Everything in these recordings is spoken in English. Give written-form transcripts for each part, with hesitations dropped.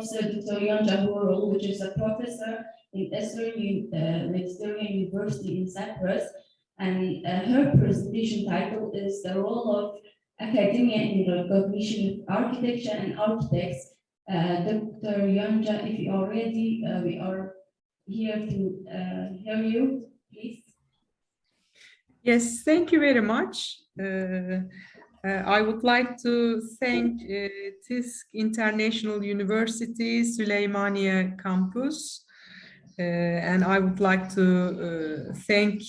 Professor Dr. Yonca Hurul, which is a professor in Mediterranean University in Cyprus, and her presentation title is The Role of Academia in the Recognition of Architecture and Architects. Dr. Yonca, if you are ready, we are here to hear you, please. Yes, thank you very much. I would like to thank Tishk International University, Suleimani campus, and I would like to thank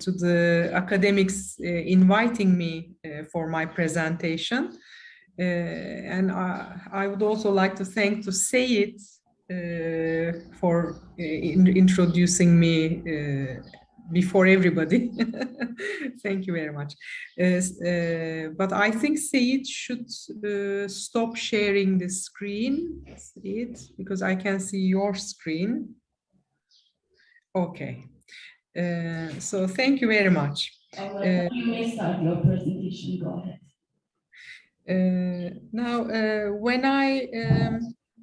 to the academics inviting me for my presentation. And I would also like to thank to Seyit for introducing me before everybody. Thank you very much. But I think Seyit should stop sharing the screen, Seyit, because I can see your screen. Okay. So thank you very much. You may start your presentation. Go ahead. Now,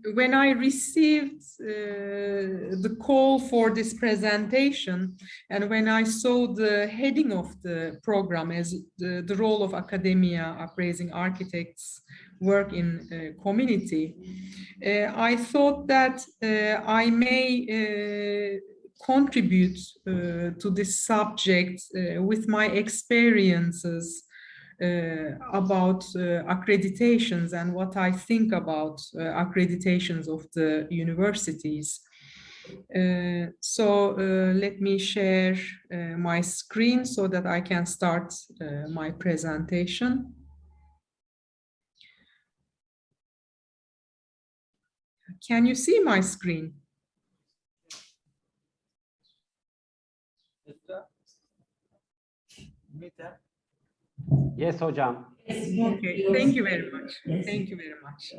when I received the call for this presentation, and when I saw the heading of the program as the role of academia appraising architects work in community, I thought that I may contribute to this subject with my experiences about accreditations and what I think about accreditations of the universities. So let me share my screen so that I can start my presentation. Can you see my screen? Yes, hocam. Okay, thank you very much. Thank you very much.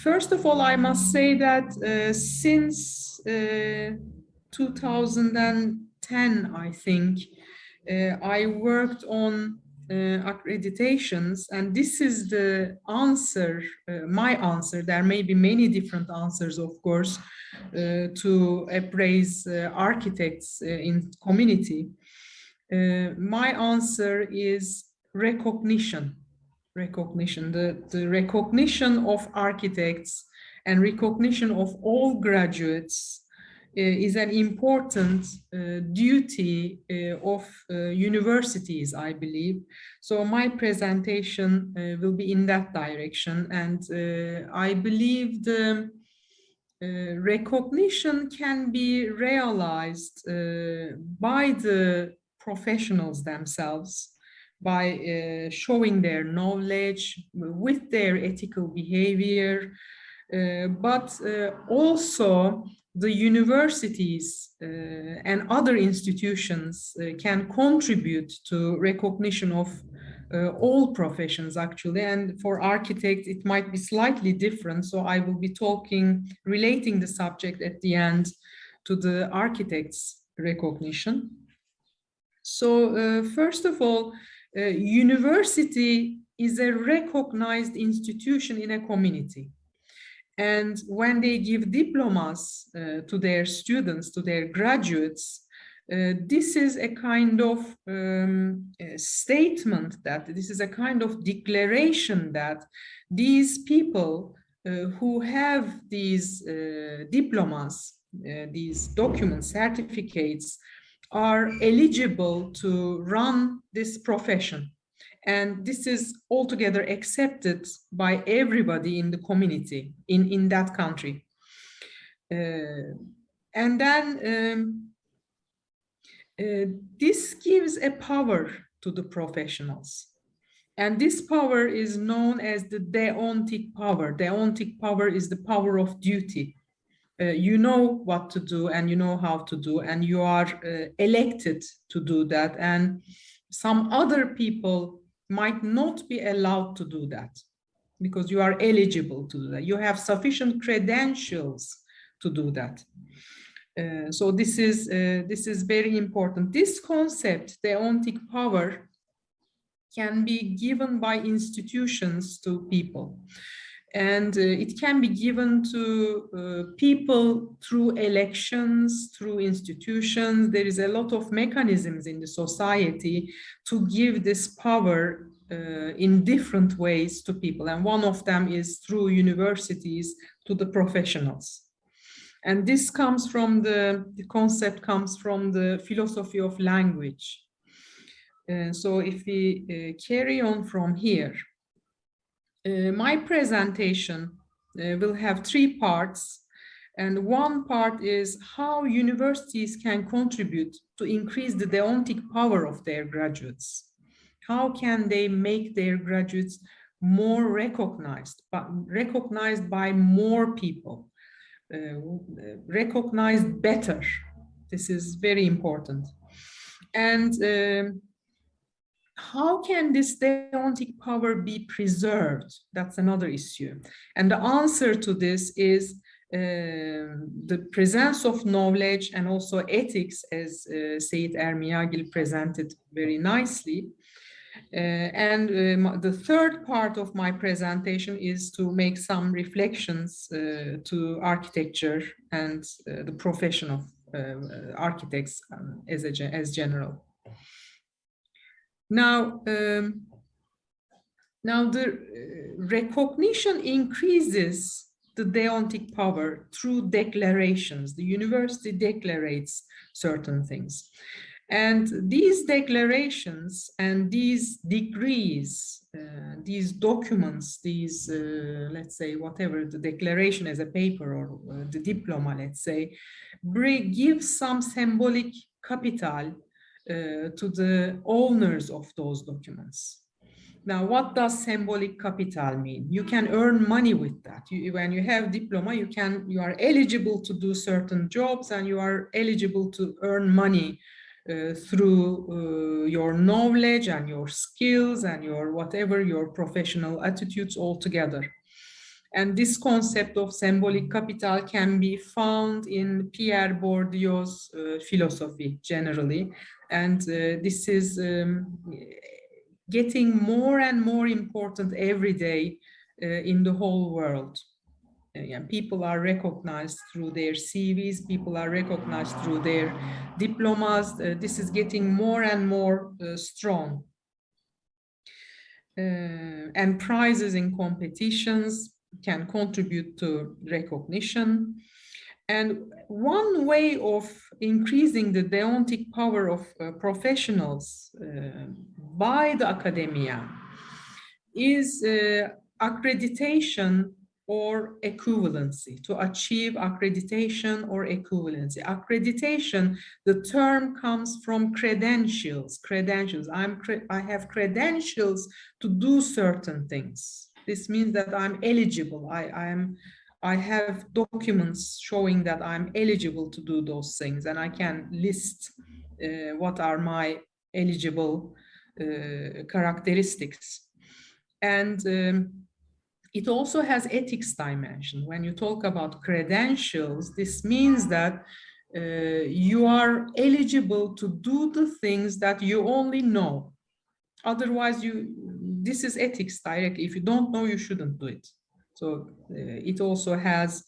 First of all, I must say that since 2010, I think, I worked on accreditations, and this is the answer, my answer. There may be many different answers, of course, to appraise architects in community. My answer is recognition. The recognition of architects and recognition of all graduates is an important duty of universities, I believe. So my presentation will be in that direction, and I believe the recognition can be realized by the professionals themselves, by showing their knowledge with their ethical behavior, but also the universities and other institutions can contribute to recognition of all professions, actually. And for architects, it might be slightly different. So I will be relating the subject at the end to the architects' recognition. So first of all, university is a recognized institution in a community. And when they give diplomas to their students, to their graduates, this is a kind of statement, that this is a kind of declaration that these people who have these diplomas, these documents, certificates, are eligible to run this profession. And this is altogether accepted by everybody in the community in that country. And then this gives a power to the professionals. And this power is known as the deontic power. Deontic power is the power of duty. You know what to do and you know how to do, and you are elected to do that. And some other people might not be allowed to do that because you are eligible to do that. You have sufficient credentials to do that. So this is very important. This concept, deontic power, can be given by institutions to people. And it can be given to people through elections, through institutions. There is a lot of mechanisms in the society to give this power in different ways to people. And one of them is through universities to the professionals. And this comes from the concept comes from the philosophy of language. So if we carry on from here, my presentation will have 3 parts, and one part is how universities can contribute to increase the deontic power of their graduates. How can they make their graduates more recognized, but recognized by more people, recognized better? This is very important. And how can this deontic power be preserved? That's another issue. And the answer to this is the presence of knowledge and also ethics, as Seyit Ermiyagil presented very nicely. The third part of my presentation is to make some reflections to architecture and the profession of architects as general. Now, the recognition increases the deontic power through declarations. The university declares certain things. And these declarations and these degrees, these documents, these, let's say, whatever, the declaration as a paper or the diploma, let's say, give some symbolic capital to the owners of those documents. Now, what does symbolic capital mean? You can earn money with that. When you have diploma, you are eligible to do certain jobs, and you are eligible to earn money through your knowledge and your skills and your whatever your professional attitudes all together. And this concept of symbolic capital can be found in Pierre Bourdieu's philosophy generally. And this is getting more and more important every day in the whole world. People are recognized through their CVs, people are recognized through their diplomas. This is getting more and more strong. And prizes in competitions can contribute to recognition. And one way of increasing the deontic power of professionals by the academia is accreditation or equivalency, to achieve accreditation or equivalency. Accreditation, the term comes from credentials. I have credentials to do certain things. This means that I'm eligible. I have documents showing that I'm eligible to do those things, and I can list what are my eligible characteristics. And it also has ethics dimension. When you talk about credentials, this means that you are eligible to do the things that you only know. Otherwise, this is ethics directly. If you don't know, you shouldn't do it. So it also has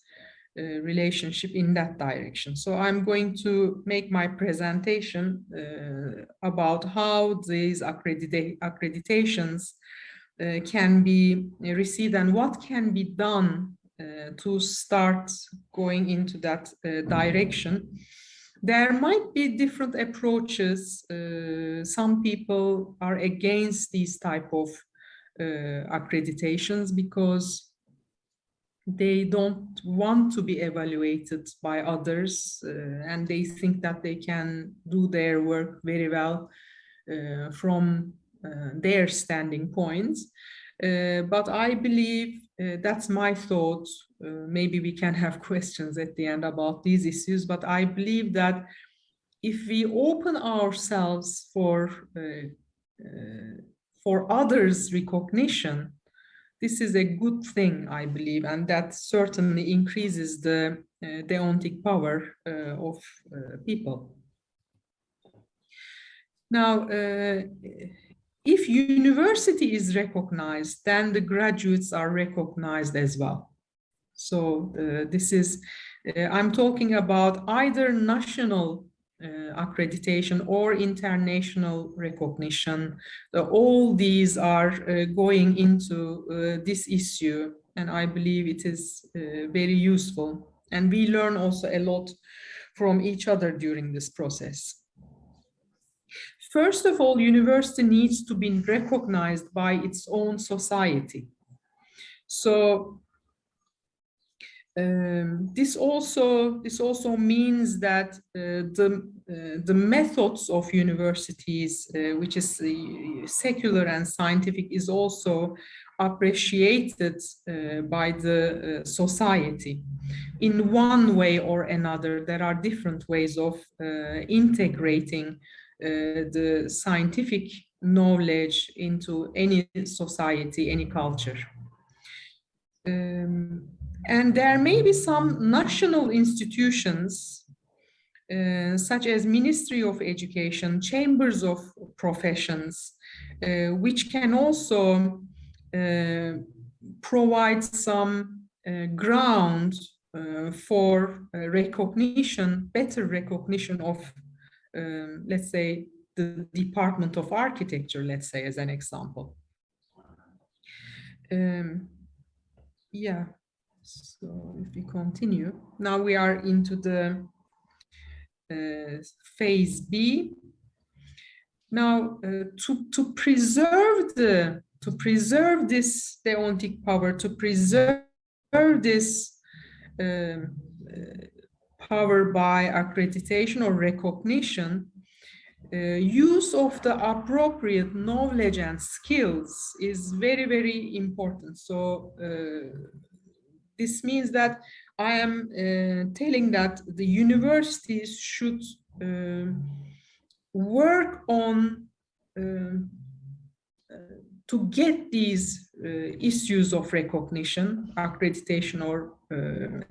a relationship in that direction. So I'm going to make my presentation about how these accreditations can be received and what can be done to start going into that direction. There might be different approaches. Some people are against these type of accreditations because they don't want to be evaluated by others, and they think that they can do their work very well from their standing points. But I believe that's my thought. Maybe we can have questions at the end about these issues, but I believe that if we open ourselves for others' recognition, this is a good thing, I believe, and that certainly increases the deontic power of people. Now, if university is recognized, then the graduates are recognized as well. So this is, I'm talking about either national accreditation or international recognition. All these are going into this issue, and I believe it is very useful. And we learn also a lot from each other during this process. First of all, university needs to be recognized by its own society. So this also means that the methods of universities, which is secular and scientific, is also appreciated by the society. In one way or another, there are different ways of integrating the scientific knowledge into any society, any culture. And there may be some national institutions, such as Ministry of Education, chambers of professions, which can also provide some ground for recognition, better recognition of, let's say, the Department of Architecture, let's say, as an example. Yeah, so if we continue, now we are into the phase B. Now, to preserve this deontic power, to preserve this power by accreditation or recognition, use of the appropriate knowledge and skills is very, very important. So this means that I am telling that the universities should work on to get these issues of recognition, accreditation, or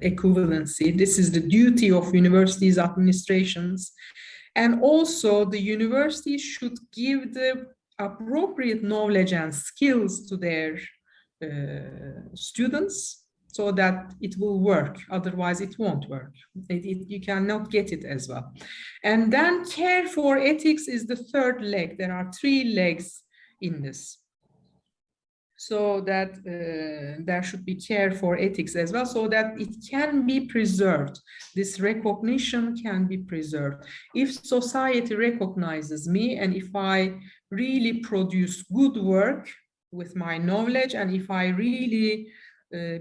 equivalency. This is the duty of universities, administrations. And also the universities should give the appropriate knowledge and skills to their students so that it will work. Otherwise, it won't work. You cannot get it as well. And then care for ethics is the third leg. There are 3 legs in this. So that there should be care for ethics as well, so that it can be preserved. This recognition can be preserved. If society recognizes me, and if I really produce good work with my knowledge, and if I really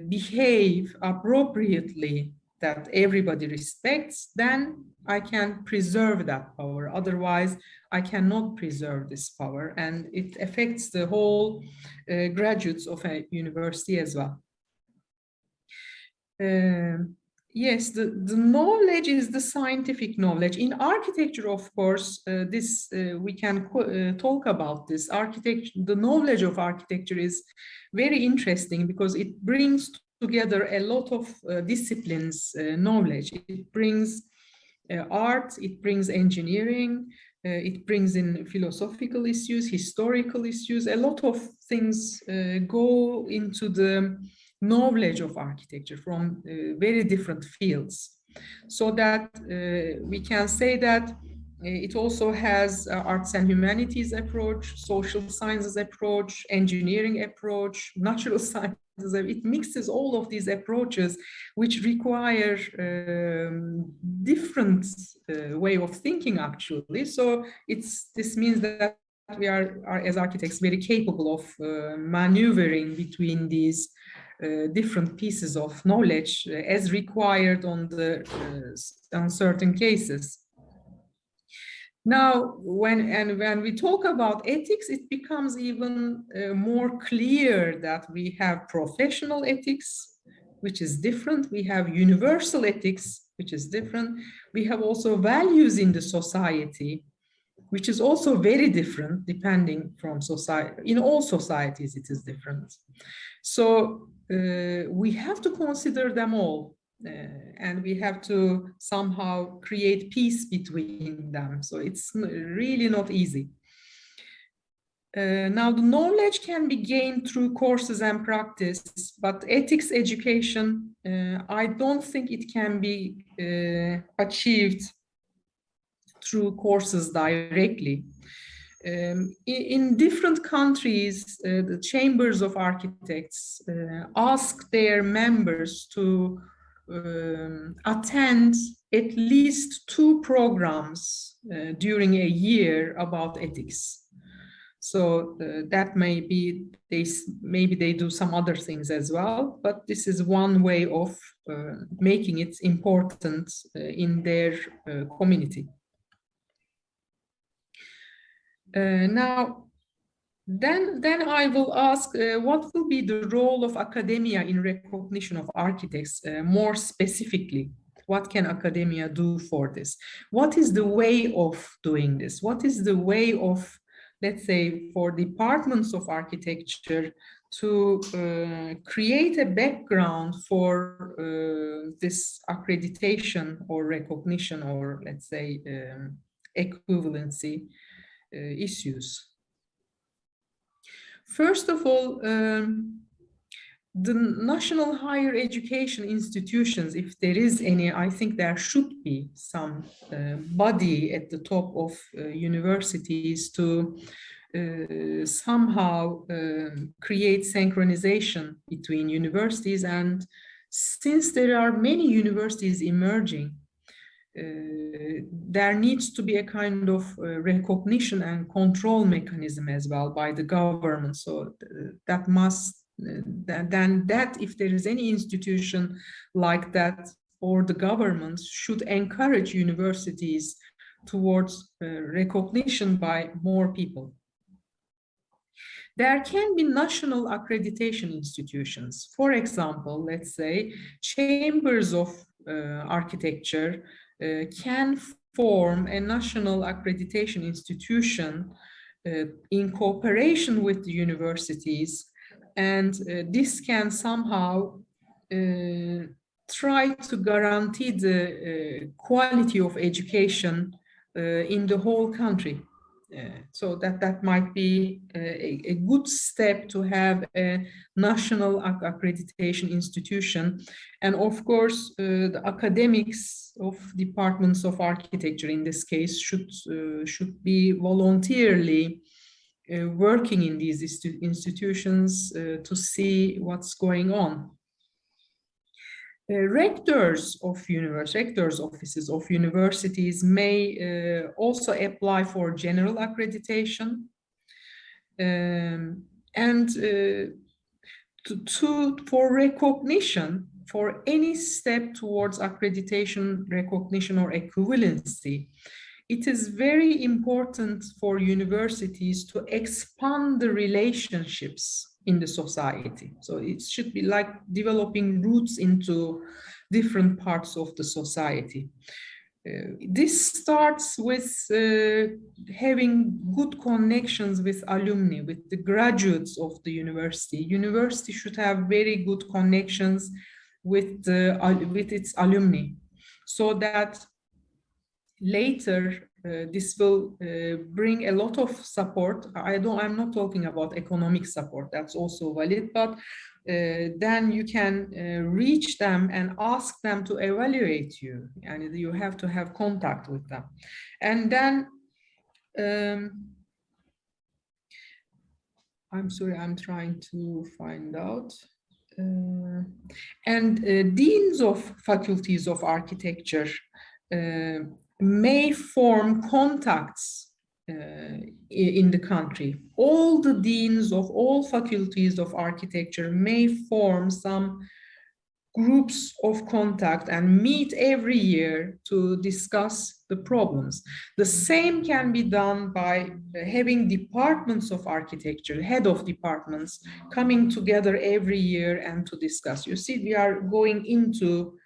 behave appropriately that everybody respects, then I can preserve that power. Otherwise, I cannot preserve this power, and it affects the whole graduates of a university as well. Yes, the knowledge is the scientific knowledge. In architecture, of course, we can talk about this. Architecture, the knowledge of architecture is very interesting because it brings together a lot of disciplines knowledge. It brings art, it brings engineering, it brings in philosophical issues, historical issues. A lot of things go into the knowledge of architecture from very different fields. So that we can say that it also has arts and humanities approach, social sciences approach, engineering approach, natural sciences. It mixes all of these approaches, which require different way of thinking, actually. So this means that we are as architects very capable of maneuvering between these different pieces of knowledge as required on certain cases. Now, when we talk about ethics, it becomes even more clear that we have professional ethics, which is different. We have universal ethics, which is different. We have also values in the society, which is also very different depending from society. In all societies, it is different. So we have to consider them all. And we have to somehow create peace between them. So it's really not easy. Now, the knowledge can be gained through courses and practice, but ethics education, I don't think it can be achieved through courses directly. In different countries, the chambers of architects ask their members to attend at least 2 programs during a year about ethics. So that may be, maybe they do some other things as well, but this is one way of making it important in their community. Now, then I will ask, what will be the role of academia in recognition of architects? More specifically, what can academia do for this? What is the way of doing this? What is the way of, let's say, for departments of architecture to create a background for this accreditation or recognition, or let's say equivalency issues? First of all, the national higher education institutions, if there is any, I think there should be some body at the top of universities to somehow create synchronization between universities. And since there are many universities emerging, there needs to be a kind of recognition and control mechanism as well by the government. So that must, then that if there is any institution like that, or the government should encourage universities towards recognition by more people. There can be national accreditation institutions. For example, let's say chambers of architecture can form a national accreditation institution in cooperation with the universities, and this can somehow try to guarantee the quality of education in the whole country. So that might be a good step to have a national accreditation institution. And of course, the academics of departments of architecture in this case should be voluntarily working in these institutions to see what's going on. Rectors offices of universities may also apply for general accreditation, and for recognition, for any step towards accreditation, recognition, or equivalency, it is very important for universities to expand the relationships in the society. So it should be like developing roots into different parts of the society. This starts with having good connections with alumni, with the graduates of the university. University should have very good connections with its alumni, so that later this will bring a lot of support. I'm not talking about economic support, that's also valid, but then you can reach them and ask them to evaluate you, and you have to have contact with them. And then I'm sorry, I'm trying to find out. Deans of faculties of architecture may form contacts in the country. All the deans of all faculties of architecture may form some groups of contact and meet every year to discuss the problems. The same can be done by having departments of architecture, head of departments, coming together every year and to discuss. You see, we are going into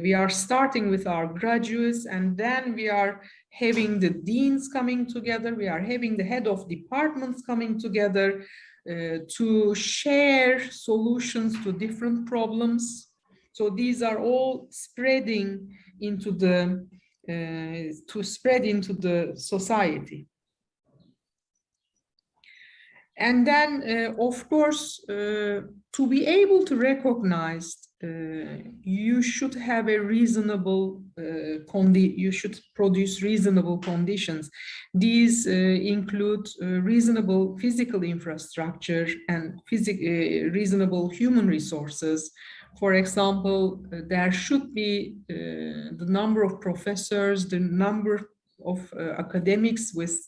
we are starting with our graduates, and then we are having the deans coming together. We are having the head of departments coming together to share solutions to different problems. So these are all spreading into the society. And then, of course, to be able to recognize, you should have a reasonable you should produce reasonable conditions. These include reasonable physical infrastructure and reasonable human resources. For example, there should be the number of professors, the number of academics with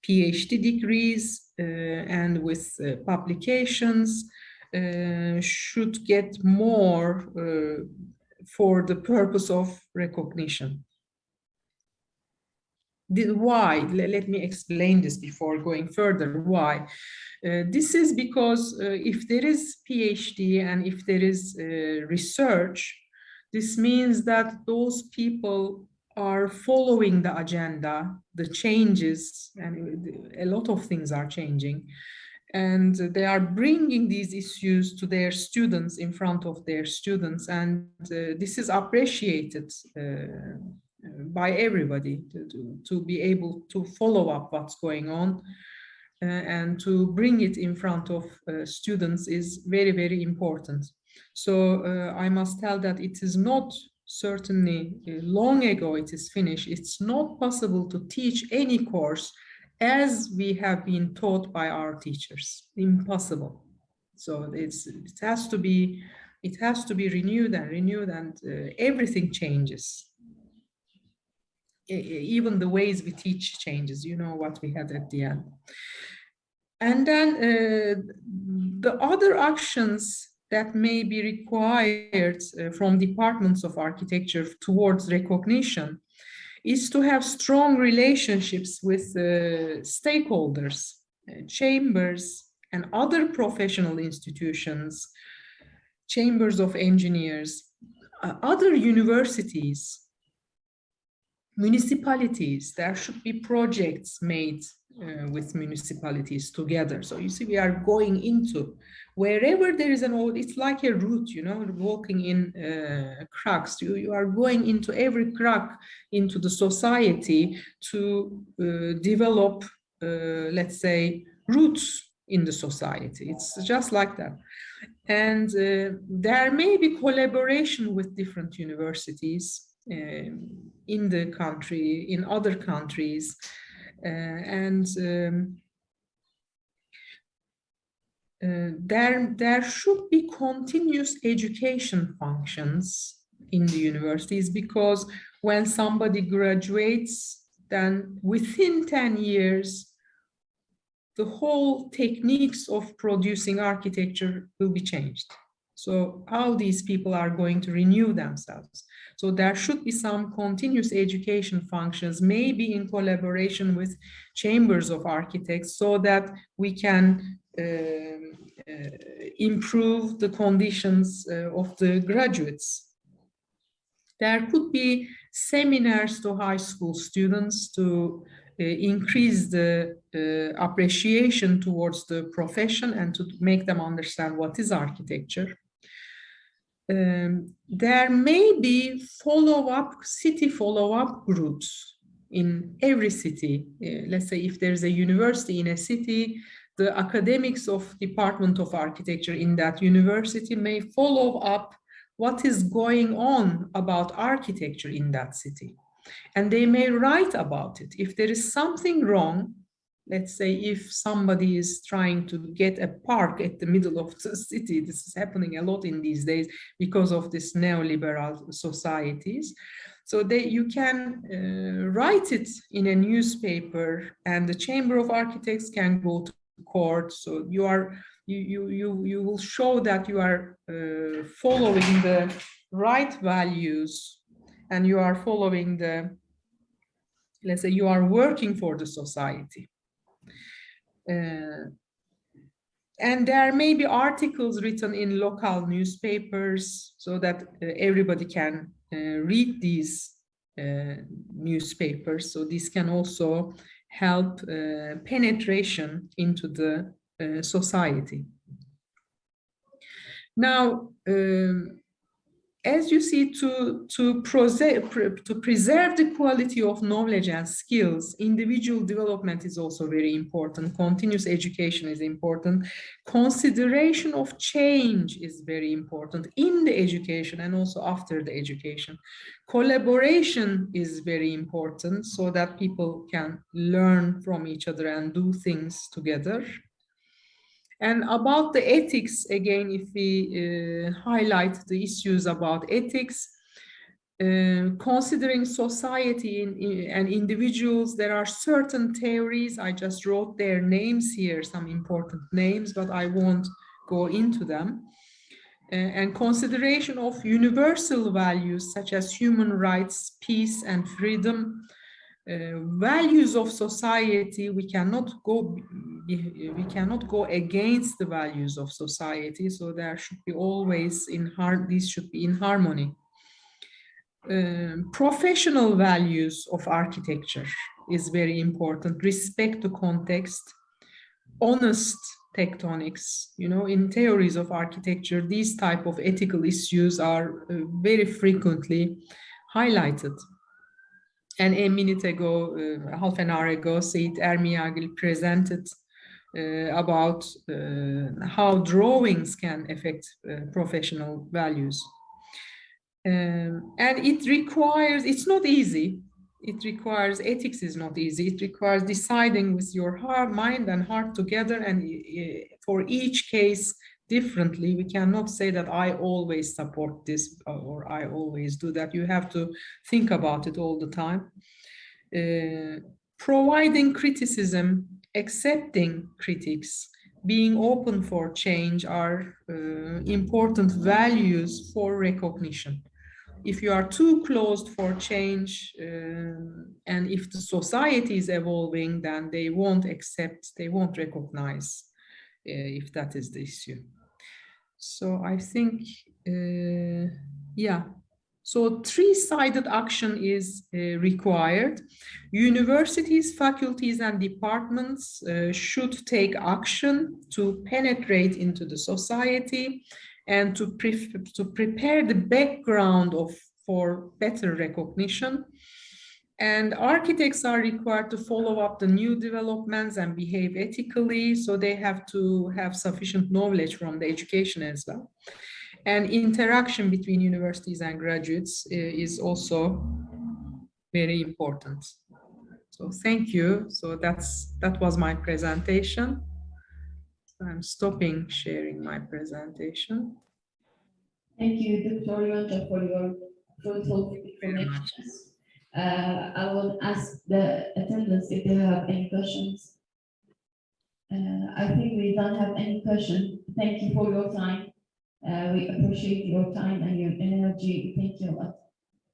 PhD degrees and with publications should get more for the purpose of recognition. Why? Let me explain this before going further. Why? This is because if there is PhD and if there is research, this means that those people are following the agenda, the changes, and a lot of things are changing. And they are bringing these issues to their students, in front of their students, and this is appreciated by everybody to be able to follow up what's going on and to bring it in front of students is very, very important. So I must tell that it is not certainly long ago it is finished. It's not possible to teach any course as we have been taught by our teachers. Impossible. So it has to be renewed and everything changes. Even the ways we teach changes, you know what we had at the end. And then the other actions that may be required from departments of architecture towards recognition is to have strong relationships with stakeholders, chambers, and other professional institutions, chambers of engineers, other universities, municipalities. There should be projects made with municipalities together. So you see, we are going into wherever there is an old, it's like a route, you know, walking in cracks. You are going into every crack into the society to develop, let's say, roots in the society. It's just like that. And there may be collaboration with different universities in the country, in other countries, there should be continuous education functions in the universities, because when somebody graduates, then within 10 years, the whole techniques of producing architecture will be changed. So how these people are going to renew themselves. So there should be some continuous education functions, maybe in collaboration with chambers of architects, so that we can improve the conditions of the graduates. There could be seminars to high school students to increase the appreciation towards the profession and to make them understand what is architecture. There may be city follow-up groups in every city. Let's say if there's a university in a city, the academics of Department of Architecture in that university may follow up what is going on about architecture in that city. And they may write about it. If there is something wrong, let's say if somebody is trying to get a park at the middle of the city, this is happening a lot in these days because of this neoliberal societies. So you can write it in a newspaper, and the Chamber of Architects can go to court. So you will show that you are following the right values, and you are following the, let's say, you are working for the society. And there may be articles written in local newspapers so that everybody can read these newspapers. So this can also help penetration into the society. Now, as you see, to preserve the quality of knowledge and skills, individual development is also very important. Continuous education is important. Consideration of change is very important in the education and also after the education. Collaboration is very important so that people can learn from each other and do things together. And about the ethics, again, if we highlight the issues about ethics, considering society and individuals, there are certain theories. I just wrote their names here, some important names, but I won't go into them. And consideration of universal values such as human rights, peace, and freedom. Values of society, we cannot go against the values of society, so there should be always these should be in harmony. Professional values of architecture is very important. Respect to context, honest tectonics. You know, in theories of architecture, these type of ethical issues are very frequently highlighted. And a minute ago, half an hour ago, Seyit Ermiyagil presented about how drawings can affect professional values. And it requires, it's not easy. It requires, ethics is not easy. It requires deciding with your mind and heart together, and for each case differently. We cannot say that I always support this or I always do that. You have to think about it all the time. Providing criticism, accepting critics, being open for change are important values for recognition. If you are too closed for change, and if the society is evolving, then they won't accept, they won't recognize if that is the issue. So I think, yeah. So three-sided action is required. Universities, faculties, and departments should take action to penetrate into the society and to prepare the background for better recognition. And architects are required to follow up the new developments and behave ethically, so they have to have sufficient knowledge from the education as well. And interaction between universities and graduates is also very important. So thank you. So that was my presentation. I'm stopping sharing my presentation. Thank you, Dr. Yonca, for your fruitful information. I will ask the attendants if they have any questions. I think we don't have any question. Thank you for your time. We appreciate your time and your energy. Thank you a lot.